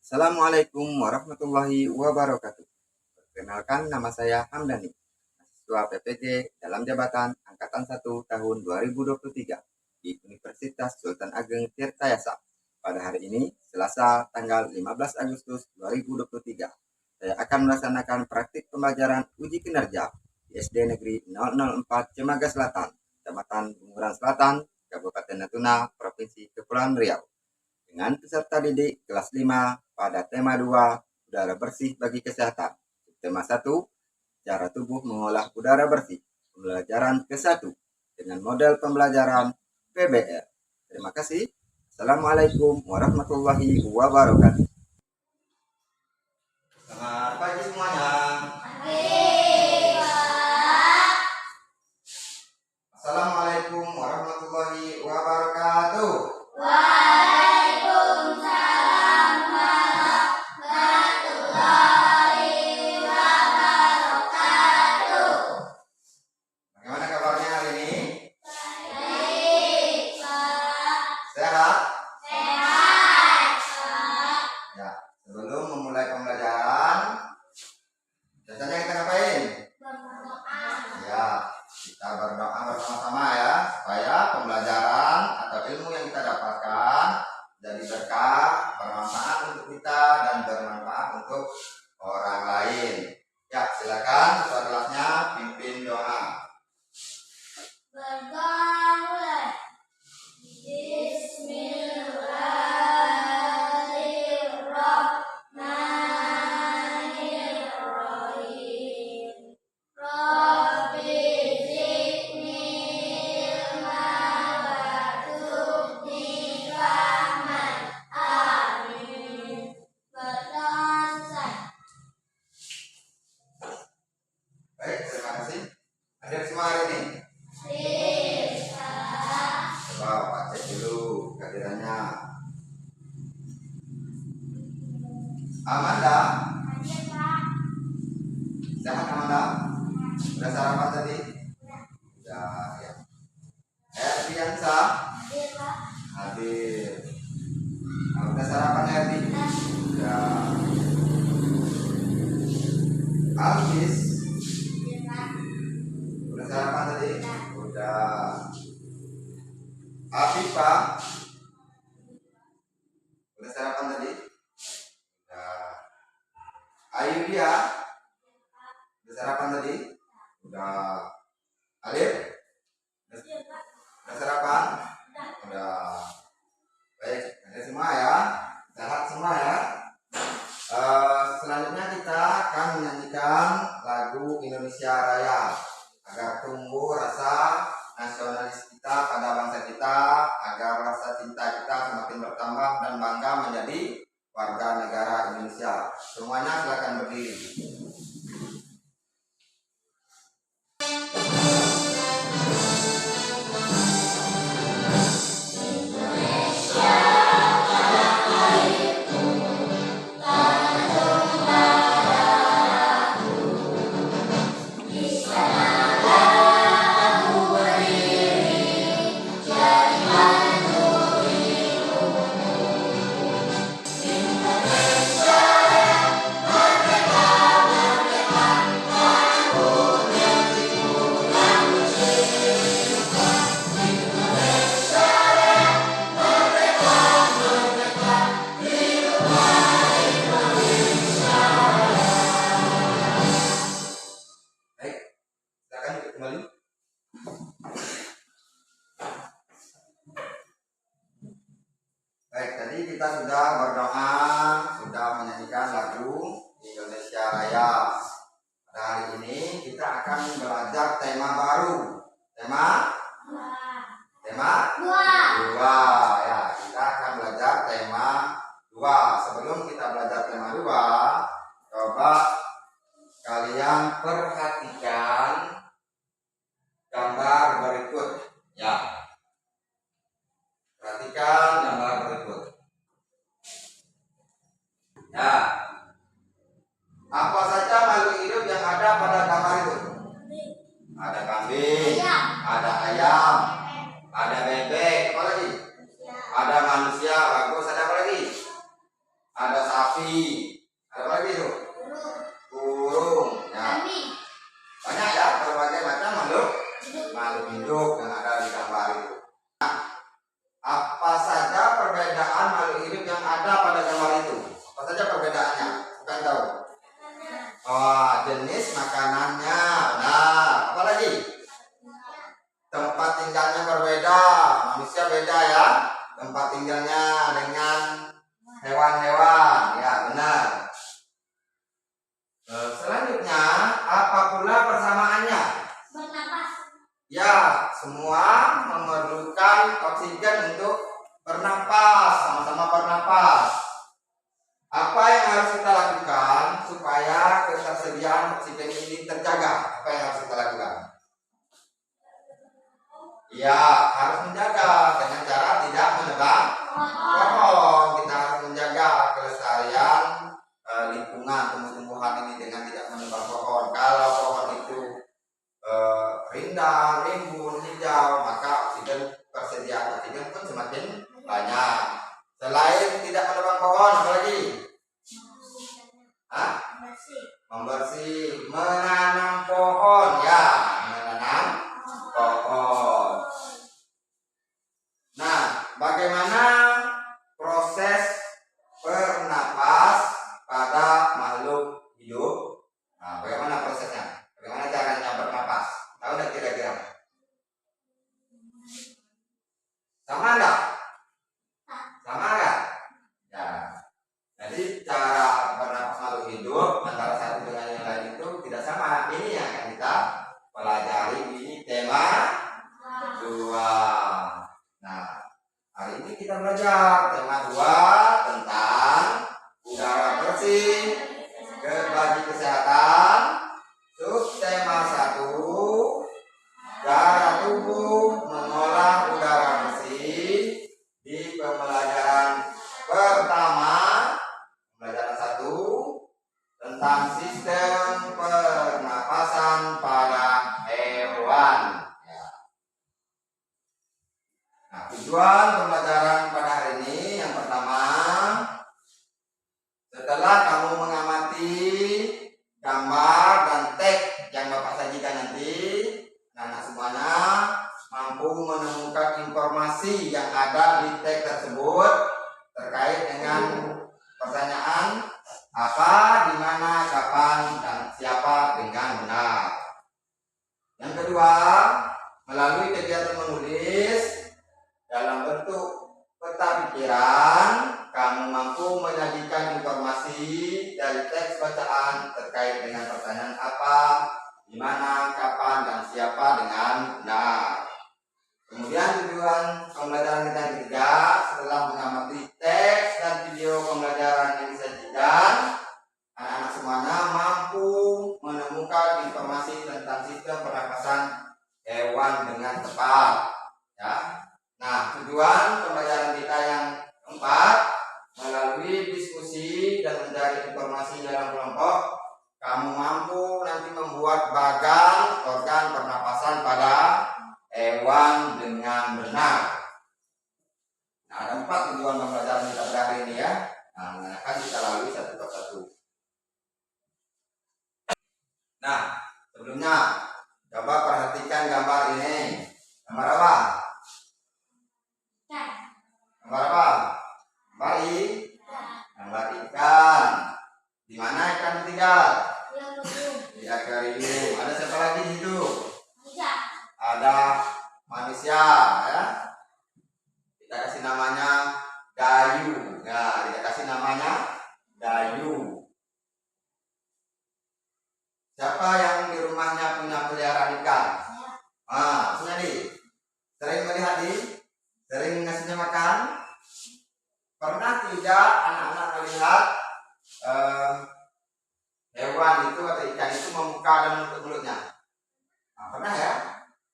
Assalamualaikum warahmatullahi wabarakatuh. Perkenalkan, nama saya Hamdani, mahasiswa PPG dalam jabatan Angkatan 1 tahun 2023 di Universitas Sultan Ageng Tirtayasa. Pada hari ini, Selasa tanggal 15 Agustus 2023, saya akan melaksanakan praktik pembelajaran uji kinerja di SD Negeri 004 Cimaga Selatan, Kecamatan Bunguran Selatan, Kabupaten Natuna, Provinsi Kepulauan Riau, dengan peserta didik kelas 5 pada tema 2, udara bersih bagi kesehatan. Tema 1, cara tubuh mengolah udara bersih. Pembelajaran ke-1 dengan model pembelajaran PBR. Terima kasih. Assalamualaikum warahmatullahi wabarakatuh. Selamat pagi semuanya. Assalamualaikum warahmatullahi wabarakatuh. Bagaimana kabarnya hari ini? Sehat? Ya, sebelum memulai pembelajaran, biasanya kita ngapain? Ya, kita berdoa bersama-sama ya, supaya pembelajaran atau ilmu yang kita dapatkan jadi berkah, bermanfaat untuk kita dan bermanfaat untuk orang lain. Ya, silakan ketua kelasnya pimpin doa. Baik, terima kasih. Hadir semua hari ini? Coba Pak cek dulu kehadirannya. Amanda? Sehat Amanda? Sudah sarapan tadi? Sudah ya. Erdiansa? Hadir. Sudah sarapan Erdi? Sudah. Alvis? Sudah sarapan tadi? Sudah. Afifa? Sudah sarapan tadi? Sudah. Ayudia? Sudah sarapan tadi? Sudah. Alif? Sudah sarapan? Sudah. Baik, ada semua ya. Sehat semua ya. Selanjutnya kita akan menyanyikan lagu Indonesia Raya agar tumbuh rasa nasionalis kita pada bangsa kita, agar rasa cinta kita semakin bertambah dan bangga menjadi warga negara Indonesia. Semuanya silakan berdiri. Kembali. Baik, tadi kita sudah berdoa, sudah menyanyikan lagu Indonesia Raya. Pada hari ini kita akan belajar tema baru. Tema dua. Ya, kita akan belajar tema 2. Sebelum kita belajar tema 2, coba kalian perhatikan gambar berikut ya. Perhatikan gambar berikut ya. Apa saja makhluk hidup yang ada pada gambar itu? Ada kambing, ada ayam, ada bebek, apa lagi? Ada manusia, bagus. Ada apa lagi? Ada sapi, berbeda ya tempat tinggalnya dengan hewan-hewan. Ya, benar. Selanjutnya, apa pula persamaannya? Bernapas. Ya, semua memerlukan oksigen untuk bernapas, sama-sama bernapas. Apa yang harus kita lakukan supaya ketersediaan oksigen ini terjaga? Apa yang harus kita lakukan? Ya, harus menjaga dengan cara tidak menebang pohon. Kita harus menjaga kelestarian lingkungan tumbuh-tumbuhan ini dengan tidak menebang pohon. Kalau pohon itu rindang, rimbun, hijau, maka oksigen, persediaan oksigen pun semakin banyak. Selain tidak menebang pohon, apa lagi? Membersih, menanam pohon, ya, menanam pohon. Nah, bagaimana proses bernapas pada makhluk hidup? Nah, bagaimana prosesnya? Bagaimana caranya bernapas? Tahu nggak kira-kira? Sama nggak? Sama nggak? Ya. Jadi cara bernapas makhluk hidup antara satu dengan yang lain itu tidak sama. Ini yang akan kita pelajari di tema 2. Nah, hari ini kita belajar tema 2 tentang udara bersih bagi kesehatan. Subtema 1, cara tubuh mengolah udara bersih. Di pembelajaran pertama, pembelajaran 1 tentang sistem pernapasan pada hewan. Ya. Nah, tujuan pembelajaran pada hari ini yang pertama, setelah kamu mengamati gambar dan teks yang Bapak sajikan nanti, anak semuanya mampu menemukan informasi yang ada di teks tersebut terkait dengan pertanyaan apa, di mana, kapan, dan siapa dengan benar. Yang kedua, melalui kegiatan menulis dalam bentuk peta pikiran, kamu mampu menyajikan informasi dari teks bacaan terkait dengan pertanyaan apa, di mana, kapan, dan siapa dengan benar. Kemudian tujuan pembelajaran kita yang ketiga, setelah mengamati teks dan video pembelajaran yang disajikan, anak-anak semuanya mampu menemukan informasi tentang sistem pernapasan hewan dengan tepat. Ya. Nah, tujuan pembelajaran kita yang keempat, melalui diskusi dan mencari informasi dalam kelompok, kamu mampu nanti membuat bagan organ pernapasan pada hewan dengan benar. Nah, ada 4 tujuan pembelajaran kita pada hari ini ya. Nah, akan kita lalui satu persatu. Nah, sebelumnya coba perhatikan gambar ini. Gambar apa? Gambar apa? Gambar ikan. Di mana ikan tinggal? Di akuarium. Ada siapa lagi di situ? Ada manusia, ya. Kita kasih namanya Dayu. Nah, kita kasih namanya Dayu. Siapa yang di rumahnya punya peliharaan ikan? Punya nih. Sering melihat sering ngasihnya makan. Pernah tidak anak-anak melihat hewan itu atau ikan itu membuka dan menutup mulutnya? Pernah ya?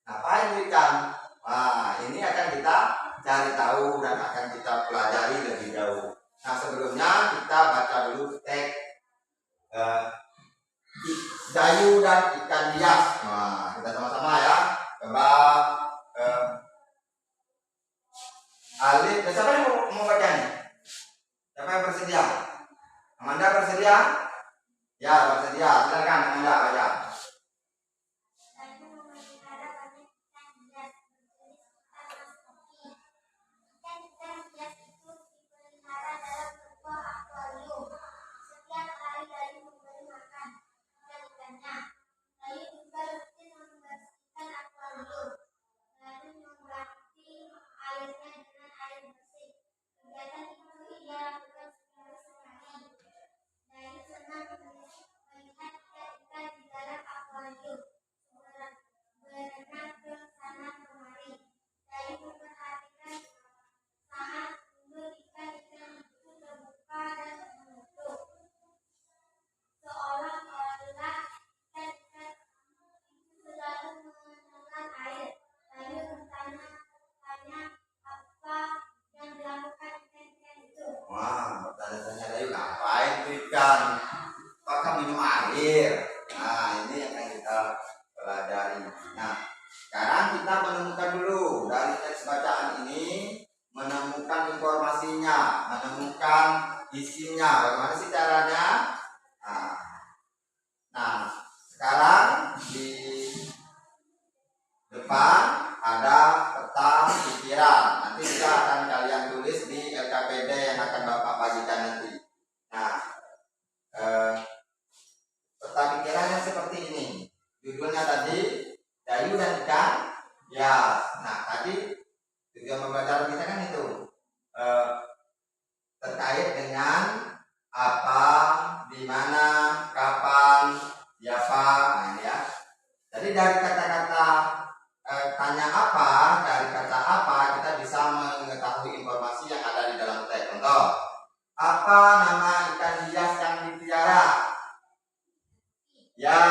Ngapain itu ikan? Ini akan kita cari tahu dan akan kita pelajari lebih jauh. Nah, sebelumnya kita baca dulu teks Dayu dan ikan bias. Kita sama-sama ya. Coba Alif, siapa yang mau baca nih? Siapa yang bersedia? Amanda bersedia? Ya, bersedia. Silakan Amanda baca. pikiran. Nanti kita akan kalian tulis di LKPD yang akan Bapak bagikan nanti. Nah, peta pikirannya seperti ini. Judulnya tadi Dayu dan ikan hias. Nah, tadi tujuan pembelajaran kita kan itu terkait dengan apa, di mana, kapan, siapa. Nah, ini ya. Jadi dari kata-kata tanya apa, dari kata apa kita bisa mengetahui informasi yang ada di dalam teks. Contoh, apa nama ikan hias yang dipiara? Ya,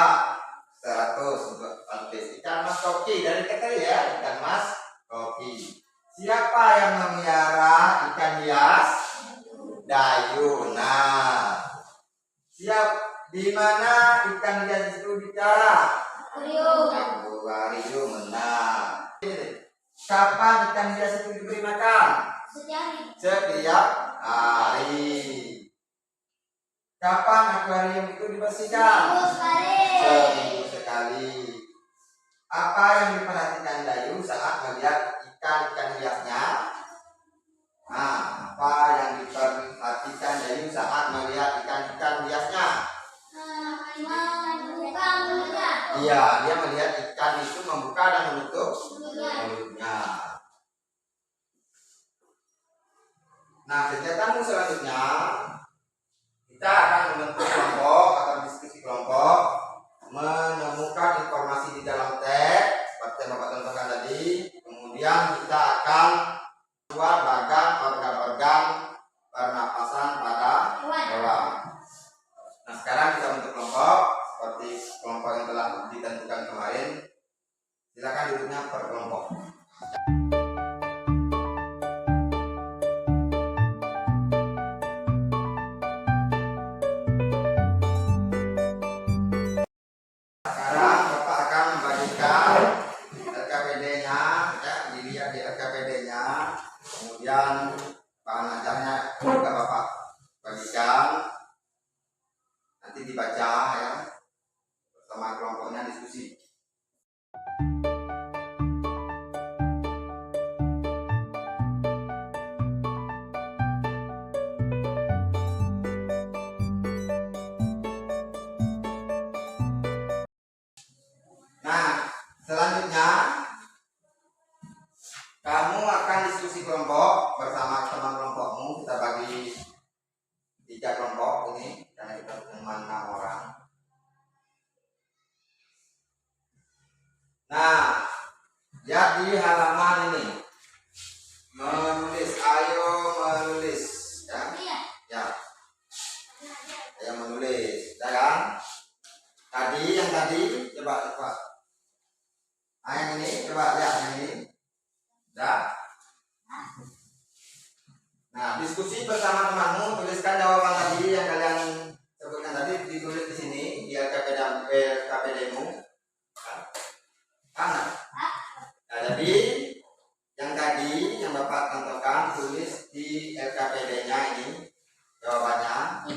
100 untuk fanbase. Ikan mas koki dari kata ya, ikan mas koki. Siapa yang memelihara ikan hias? Dayu. Nah, siap. Di mana ikan hias itu bicara? Akuarium. Nah, kapan ikan hias itu diberi makan? Setiap hari. Kapan akuarium itu dibersihkan? Seminggu sekali. Apa yang diperhatikan Dayu saat melihat ikan-ikan hiasnya? Nah, apa yang diperhatikan Dayu saat melihat ikan-ikan hiasnya? Iya, dia melihat ikan itu membuka dan menutup mulutnya. Nah, kegiatanmu selanjutnya kita akan membentuk kelompok atau diskusi kelompok, menemukan informasi di dalam teks seperti yang Bapak contohkan tadi. Kemudian kita akan buat bagan organ-organ pernapasan pada hewan. Nah, sekarang kita bentuk kelompok seperti kelompok yang telah ditentukan kemarin. Silakan duduknya per kelompok. Sekarang Bapak akan membagikan LKPD-nya, ya, dilihat di LKPD-nya. Kemudian bahan ajarnya juga Bapak bagikan. Nanti dibaca ya, bersama kelompoknya diskusi. Nah, selanjutnya kamu akan diskusi kelompok bersama teman kelompokmu. Kita bagi 3 kelompok ini karena kita cuma 6 orang. Nah, lihat di halaman ini. Menulis, ayo menulis, ya. Ya. Ayo menulis, ya kan? Yang tadi coba. Nah, yang ini coba lihat yang ini. Ya. Nah, diskusi bersama temanmu, tuliskan jawaban tadi yang kalian sebutkan tadi, ditulis di sini di LKPD-mu. Nah, jadi yang tadi yang Bapak contohkan tulis di LKPD-nya ini jawabannya.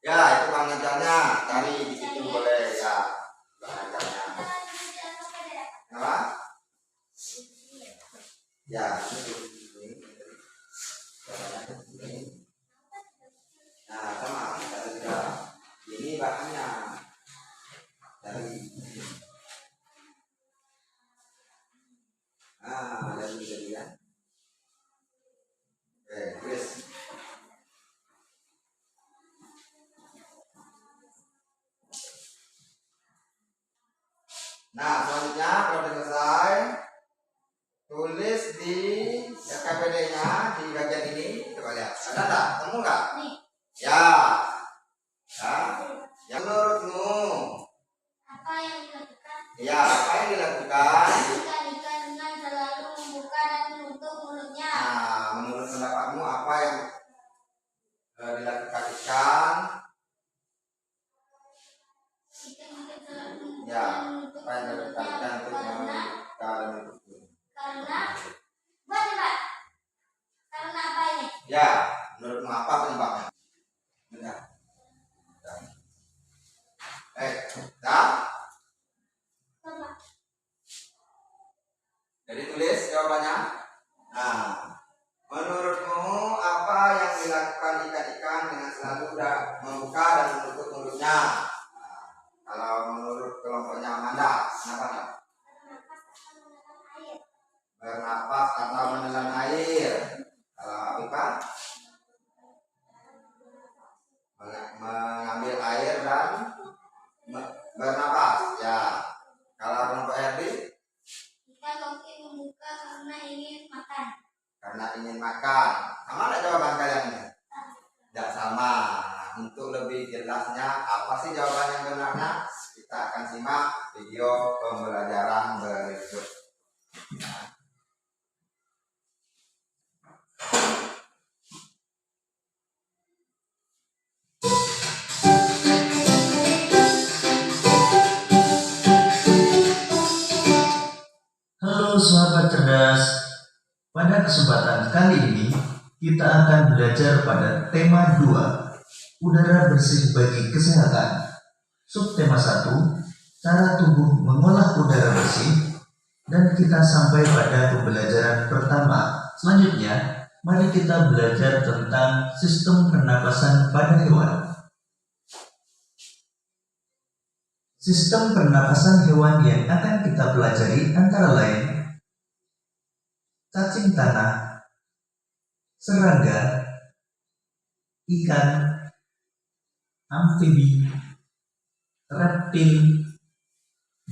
Ya, itu bahan ajarnya. Cari di situ boleh ya. Bahan ajarnya. Apa? Ya, ini. Nah, sama kita juga. Ini bahannya. Dari dari jadi kan. Tulis. Nah, selanjutnya kalau sudah selesai, tulis di LKPD-nya di bagian ini. Coba lihat, ada tak? Temu nggak? Ya. Ya. Yang menurutmu? Apa yang dilakukan? Ya, apa yang dilakukan? Ikan-ikan dengan selalu membuka dan menutup mulutnya. Nah, menurut pendapatmu apa yang dilakukan ikan? Ikan-ikan selalu membuka Ya, dan menutup apa yang dilakukan mulutnya ikan untuk membuka dan menutup? karena coba. Karena apa ini? Ya, menurutmu apa penyebabnya? Benar. Dah? Coba. Kenapa nak? Bernapas atau menelan Bernapas atau menelan air. air. Kalau Afifa? Mengambil air dan bernapas. Ya. Kalau kelompok Herdi? Kita mungkin membuka karena ingin makan. Karena ingin makan. Sama nggak jawaban kalian ini? Tidak sama. Nah, untuk lebih jelasnya apa sih jawaban yang benarnya, kita akan simak video pembelajaran berikut. Nah. Halo sahabat cerdas, pada kesempatan kali ini kita akan belajar pada tema 2, udara bersih bagi kesehatan. Subtema 1, cara tubuh mengolah udara bersih, dan kita sampai pada pembelajaran pertama. Selanjutnya, mari kita belajar tentang sistem pernapasan pada hewan. Sistem pernapasan hewan yang akan kita pelajari antara lain cacing tanah, serangga, ikan, amfibi, reptil,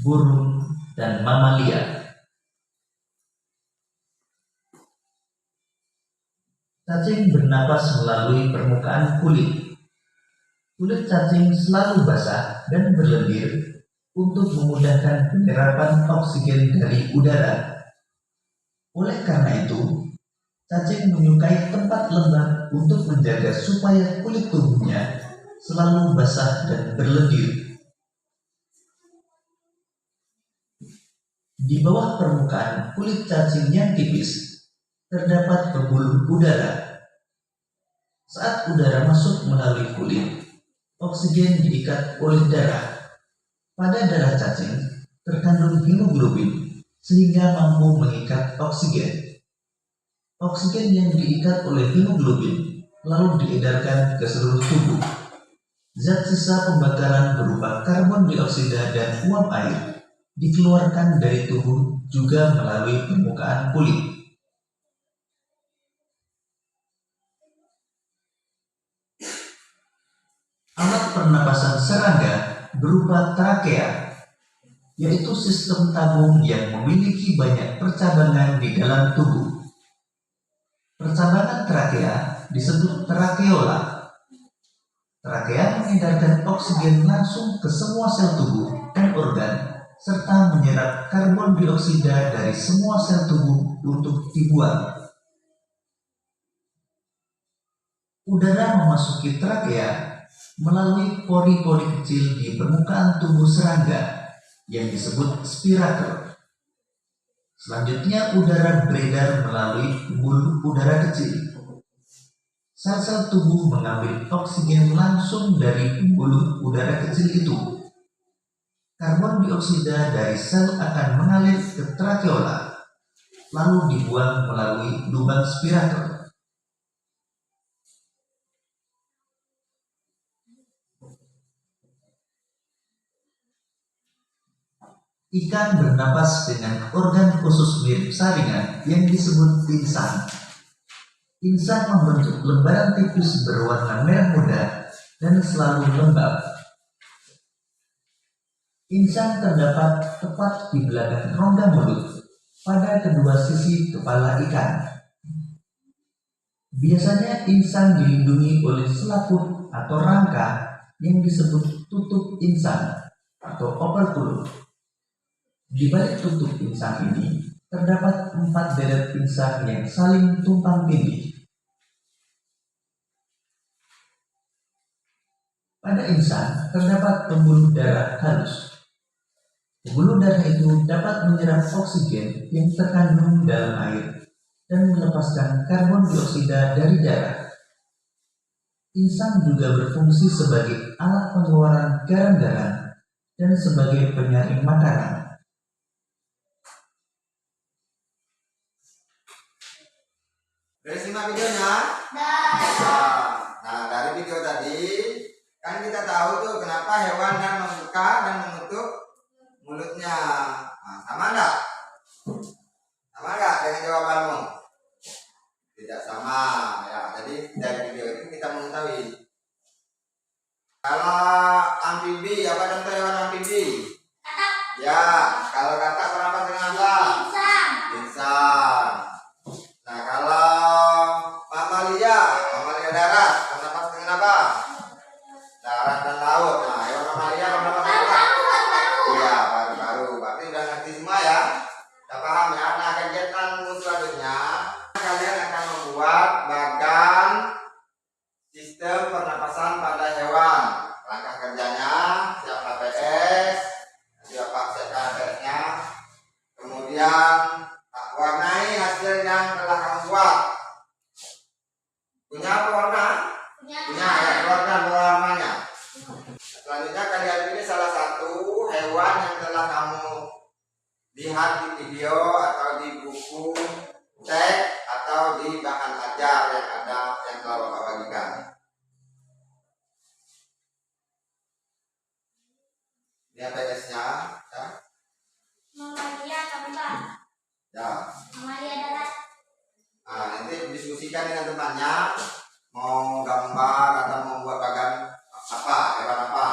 burung, dan mamalia. Cacing bernapas melalui permukaan kulit. Kulit cacing selalu basah dan berlendir untuk memudahkan penyerapan oksigen dari udara. Oleh karena itu, cacing menyukai tempat lembab untuk menjaga supaya kulit tubuhnya selalu basah dan berlendir. Di bawah permukaan kulit cacing yang tipis, terdapat pembuluh udara. Saat udara masuk melalui kulit, oksigen diikat oleh darah. Pada darah cacing terkandung hemoglobin sehingga mampu mengikat oksigen. Oksigen yang diikat oleh hemoglobin lalu diedarkan ke seluruh tubuh. Zat sisa pembakaran berupa karbon dioksida dan uap air dikeluarkan dari tubuh juga melalui permukaan kulit. Alat pernapasan serangga berupa trakea, yaitu sistem tabung yang memiliki banyak percabangan di dalam tubuh. Percabangan trakea disebut trakeola. Trakea mengedarkan oksigen langsung ke semua sel tubuh dan organ, serta menyerap karbon dioksida dari semua sel tubuh untuk dibuang. Udara memasuki trakea melalui pori-pori kecil di permukaan tubuh serangga yang disebut spirakel. Selanjutnya udara beredar melalui pembuluh udara kecil. Sel-sel tubuh mengambil oksigen langsung dari pembuluh udara kecil itu. Karbon dioksida dari sel akan mengalir ke trakeola, lalu dibuang melalui lubang spirakel. Ikan bernapas dengan organ khusus mirip saringan yang disebut insang. Insang membentuk lembaran tipis berwarna merah muda dan selalu lembab. Insang terdapat tepat di belakang rongga mulut pada kedua sisi kepala ikan. Biasanya insang dilindungi oleh selaput atau rangka yang disebut tutup insang atau operculum. Di balik tutup insang ini terdapat 4 deret insang yang saling tumpang tindih. Pada insang terdapat pembuluh darah halus. Pembuluh darah itu dapat menyerap oksigen yang terkandung dalam air dan melepaskan karbon dioksida dari darah. Insang juga berfungsi sebagai alat pengeluaran garam-garam dan sebagai penyaring makanan. Udah simak videonya? Nah, dari video tadi kan kita tahu tuh kenapa hewan dan membuka dan menutup mulutnya. Sama enggak? Sama enggak dengan jawabanmu? Tidak sama ya. Jadi dari video itu kita mengetahui kalau amfibi, apa contoh hewan amfibi? Katak. Ya, kalau katak bernapas dengan apa? Insang. Insang. Nah, kalau mamalia darat bernapas dengan apa? Darat dan laut. Nah, hewan mamalia bernapas dengan apa? Iya, paru-paru. Berarti udah ngerti semua ya? Udah paham ya? Nah, kegiatan selanjutnya kalian akan membuat bagan sistem pernapasan pada hewan. Langkah kerjanya, siap HPS, siapkan HPS-nya. Kemudian warnai hasil yang telah kamu buat. Punya apa warna? Punya ya, keluarkan warnanya. Selanjutnya kalian pilih salah satu hewan yang telah kamu lihat di video atau di buku teks atau di bahan ajar yang ada yang telah Bapak bagikan. Ini APS-nya ya. Mamalia kambang. Ya. Mamalia darat. Nah, nanti diskusikan dengan temannya mau gambar atau mau buat bagan apa, hewan apa.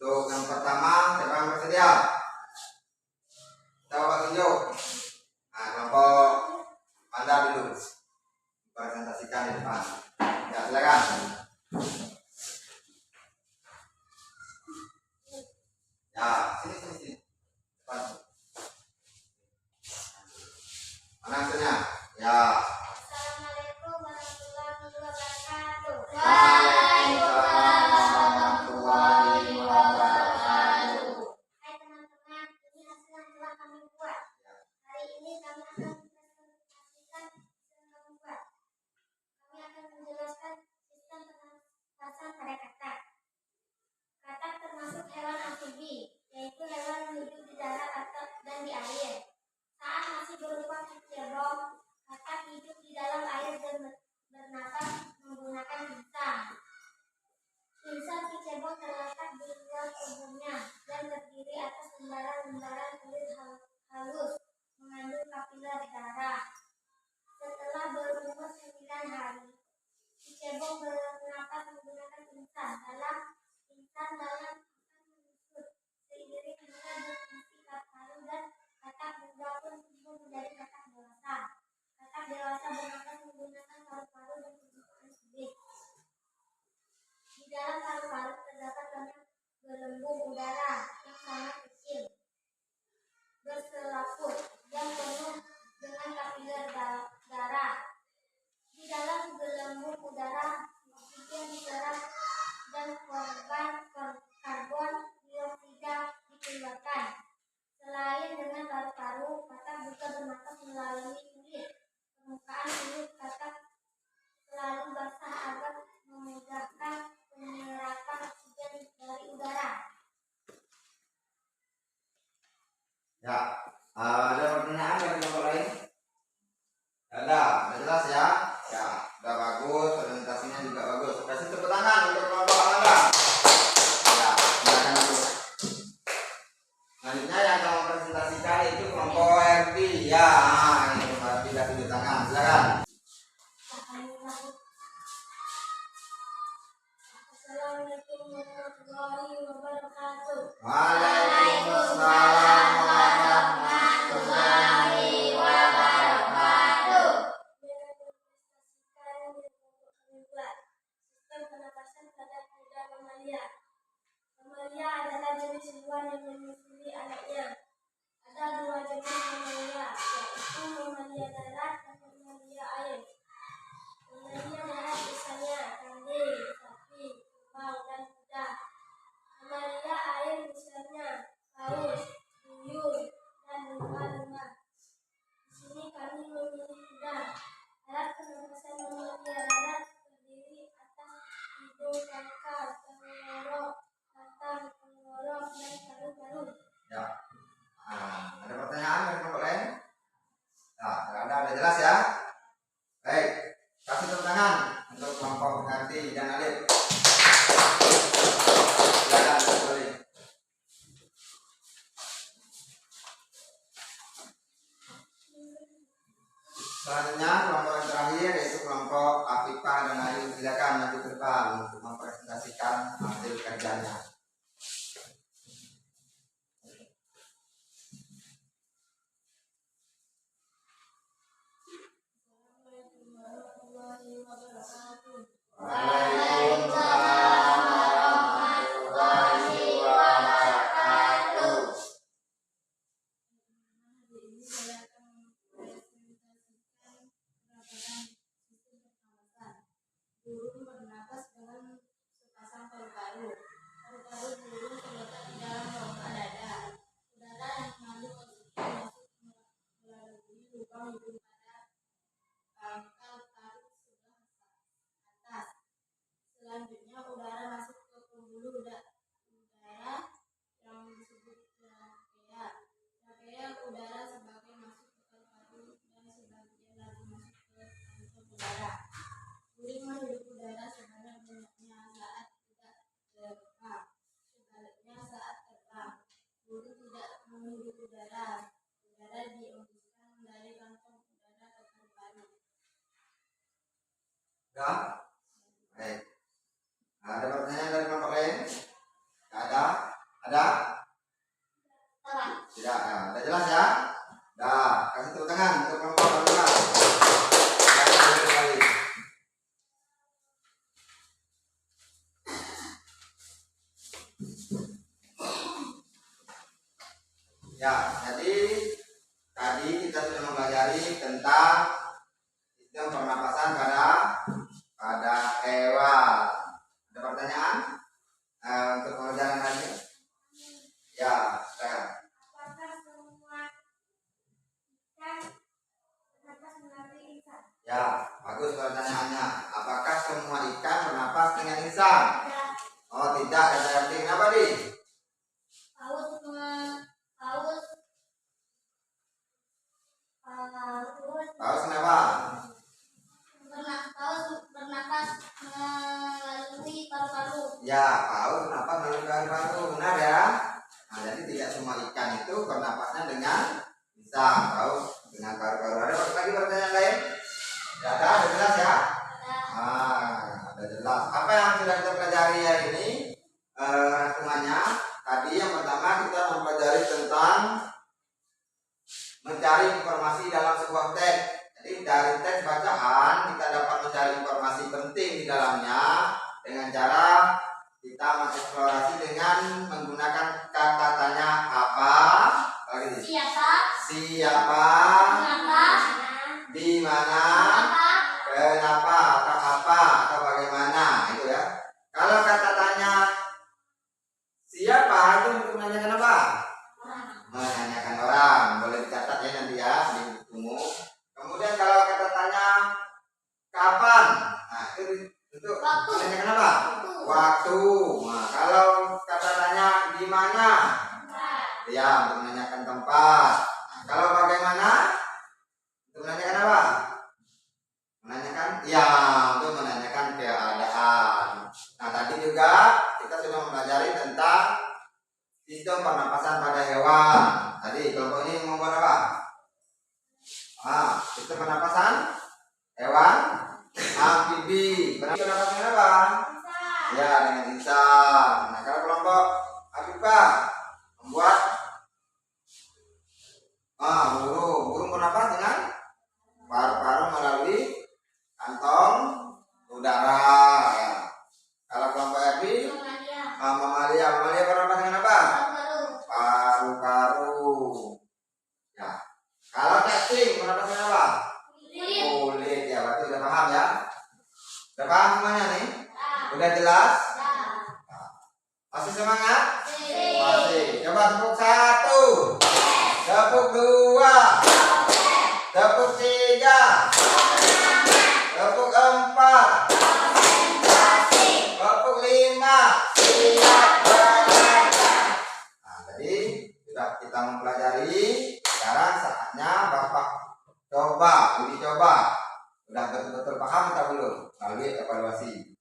Untuk yang pertama, siapa yang bersedia? Kita bawa tunjuk. Nah, kelompok Anda dulu presentasikan di depan. Ya, silakan. Ya, sini. Depan. Mana hasilnya? Ya. Assalamualaikum warahmatullahi wabarakatuh. Waalaikumsalam warahmatullahi wabarakatuh. Hai teman-teman, ini hasil yang telah kami buat. Hari ini kami akan mempresentasikan hasil yang kami buat. Kami akan menjelaskan sistem pernapasan pada katak. Katak termasuk hewan amfibi, yaitu hewan yang hidup di darat dan di air. Saat masih berupa kecebong, katak hidup di dalam air dan bernapas menggunakan insang. Insang kecebong terletak di luar tubuhnya dan terdiri atas lembaran-lembaran kulit halus mengandung kapiler darah. Setelah berumur 9 hari, kecebong bernapas menggunakan insang. Insang dalam akan menyusut seiring dengan berfungsi paru dan katak muda pun tumbuh menjadi katak dewasa. Katak dewasa bernapas menggunakan paru-paru dan permukaan kulit. Di dalam paru-paru terdapat banyak gelembung udara yang sangat kecil, berselaput dan penuh dengan kapiler darah. Di dalam gelembung udara, oksigen diserap dan karbon dioksida dikeluarkan. Selain dengan paru-paru, katak juga bernapas melalui kulit. Permukaan kulit katak selalu basah agar memudahkan penyerapan oksigen dari udara. Ya, ada pertanyaan dari kelompok lain? Ada jelas ya? Ya, udah bagus, presentasinya juga bagus. Kasih tepuk tangan untuk kelompok Anda. Ya, silakan masuk. Selanjutnya yang akan mempresentasikan itu kelompok RT. Ya, ini berarti kasih tepuk tangan. Silakan. Alhamdulillah hewan yang menyusui anaknya. Ada dua jenis mamalia, yaitu mamalia darat dan mamalia air. Mamalia darat misalnya kambing, sapi, kerbau, dan kuda. Mamalia air misalnya paus, duyung, dan lumba-lumba. Di sini kami memilih kuda. Alat pernapasan mamalia darat terdiri atas hidung, tangkal, tenggorok, batang, tenggorok, dan paru-paru. Ya. Ada pertanyaan dari kelompok lain? Nah, kalau ada jelas ya? Baik, kasih tepuk tangan untuk kelompok Karti dan Alif. Silakan kembali. Selanjutnya kelompok yang terakhir yaitu kelompok Afifah dan Ayu. Silakan maju ke depan untuk mempresentasikan hasil kerjanya. Burung bernapas dengan sepasang paru-paru. Paru-paru burung terletak di dalam rongga dada. Udara yang mengandung oksigen masuk melalui lubang hidung pada pangkal tarik sebelah atas. Selanjutnya udara masuk ke pembuluh udara yang disebut trakea. Trakea udara sebagian masuk ke paru-paru dan sebagian lagi masuk ke kantong udara. Burung menghirup udara sebanyak-banyaknya saat tidak terbang. Sebaliknya saat terbang, burung tidak menghirup udara. Udara dihembuskan dari kantong udara ke paru-paru. Ya? Baik. Ada pertanyaan dari kelompok lain? Tidak ada? Ada? Tidak. Ada jelas ya? Dah, kasih tepuk tangan untuk kelompok kedua. Silakan kembali. Ya, jadi tadi kita sudah mempelajari tentang sistem pernapasan pada hewan. Ada pertanyaan untuk pengerjaan hari ini? Ya, silakan. Apakah semua ikan bernapas melalui insang? Ya, bagus pertanyaannya. Apakah semua ikan bernapas dengan insang? Tidak. Oh, tidak. Ada arti kenapa, Di? Paus kenapa? Paus bernapas melalui paru-paru. Ya, paus bernapas melalui paru-paru. Benar ya? Nah, jadi tidak semua ikan itu bernapasnya dengan insang. Paus dengan paru-paru. Ada lagi pertanyaan lain? Tidak ada jelas ya? Ada jelas. Apa yang sudah kita pelajari hari ini? Rangkumannya tadi yang pertama kita mempelajari tentang mencari informasi dalam sebuah teks. Jadi dari teks bacaan kita dapat mencari informasi penting di dalamnya dengan cara kita mengeksplorasi dengan menggunakan kata tanya apa, siapa, di mana, kenapa atau apa atau bagaimana itu ya. Kalau kata tanya siapa itu untuk menanyakan apa? Menanyakan orang. Boleh dicatat ya nanti ya di bukumu. Kemudian kalau kata tanya kapan, nah itu untuk menanyakan apa? Waktu. Nah, kalau kata tanya di mana, ya untuk menanyakan tempat. Nah, kalau bagaimana, untuk menanyakan apa? Menanyakan, ya untuk menanyakan keadaan. Nah tadi juga kita sudah mempelajari tentang sistem pernapasan pada hewan. Tadi kelompok ini membuat apa? Sistem pernapasan hewan amfibi. Pernapasan apa? Ya, dengan insang. Nah kalau kelompok Afifah membuat burung bernapas dengan paru-paru melalui kantong udara. Ya. Kalau kelompok Epi, mamalia bernapas dengan apa? Udah paham semuanya nih? Udah jelas? Dah. Masih semangat? Sip. Masih. Coba tepuk 1, tepuk 2, tepuk 3, tepuk 4, tepuk 5. Siap belajar. Nah, jadi sudah kita mempelajari. Sekarang saatnya Bapak uji coba. Sudah betul-betul paham atau belum? Melalui evaluasi.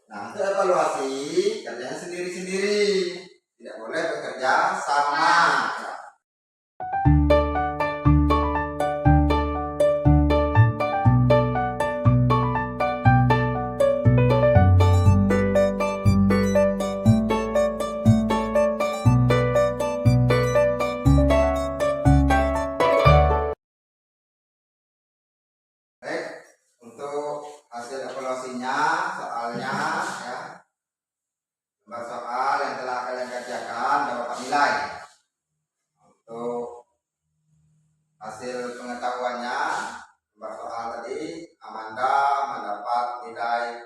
Nah, untuk evaluasi kerjanya sendiri-sendiri. Tidak boleh bekerja sama. Baik, untuk hasil evaluasinya, soalnya ya, lembar soal yang telah kalian kerjakan dapat nilai. Untuk hasil pengetahuannya, lembar soal tadi Amanda mendapat nilai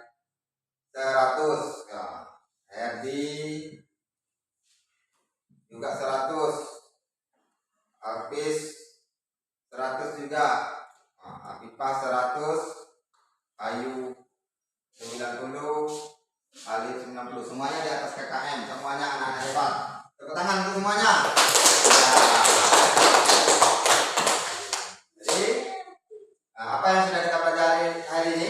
100 ya. Herdi juga 100, Alpis 100 juga, Afifah 100, Ayu 90, Alif 90, semuanya di atas KKM, semuanya anak-anak hebat. Tepuk tangan untuk semuanya. Jadi apa yang sudah kita pelajari hari ini?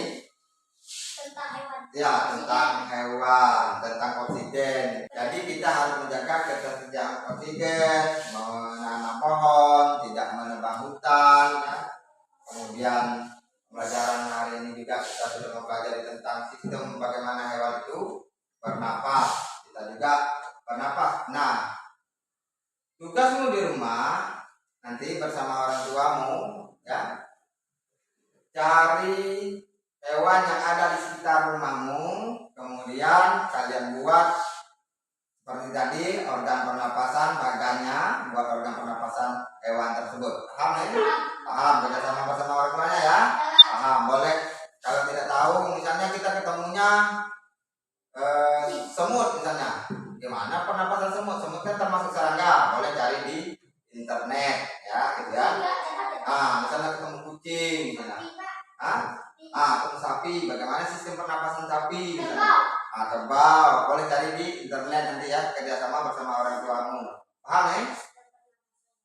Tentang hewan. Ya, tentang hewan, tentang oksigen. Jadi kita harus menjaga ketersediaan oksigen, menanam pohon, tidak menebang hutan. Ya. Kemudian pelajaran hari ini juga kita sudah mempelajari tentang sistem bagaimana hewan itu bernapas. Kita juga bernapas. Nah, tugasmu di rumah nanti bersama orang tuamu, ya, cari hewan yang ada di sekitar rumahmu, kemudian kalian buat seperti tadi organ pernapasan bagannya, buat organ pernapasan hewan tersebut. Paham ya? Paham, kerjasama bersama orang tuanya ya. Paham, boleh. Kalau tidak tahu, misalnya kita ketemunya semut misalnya, gimana pernapasan semut? Semut kan termasuk serangga, boleh cari di internet ya, gitu ya. Misalnya ketemu kucing misalnya. Ketemu sapi, bagaimana sistem pernapasan sapi misalnya. Kerbau, boleh cari di internet nanti ya, kerjasama bersama orang tuamu. Paham ya?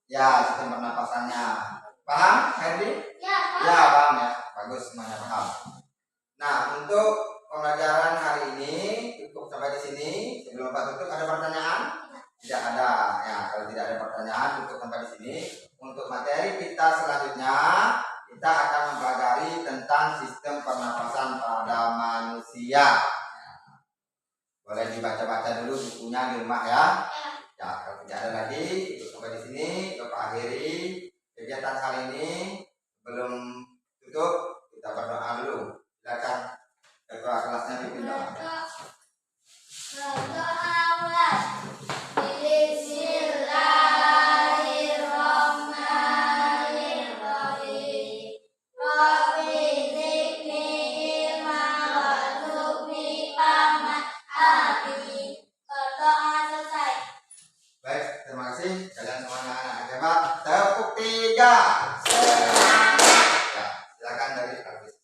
Ya, sistem pernapasannya. Paham, Herdi? Ya, paham ya. Bagus, semuanya paham. Nah, untuk pembelajaran hari ini cukup sampai di sini. Sebelum Pak tutup, ada pertanyaan? Tidak ada. Ya, kalau tidak ada pertanyaan, cukup sampai di sini. Untuk materi kita selanjutnya, kita akan mempelajari tentang sistem pernapasan pada manusia. Boleh dibaca-baca dulu bukunya di rumah ya. Ya, kalau tidak ada lagi, cukup sampai di sini. Bapak akhiri kegiatan hari ini. Belum tutup, kita berdoa dulu. Silakan ketua kelasnya pimpin doa. Baik, terima kasih kalian semuanya anak hebat. Tepuk 3. Ya, silakan dari Alvis.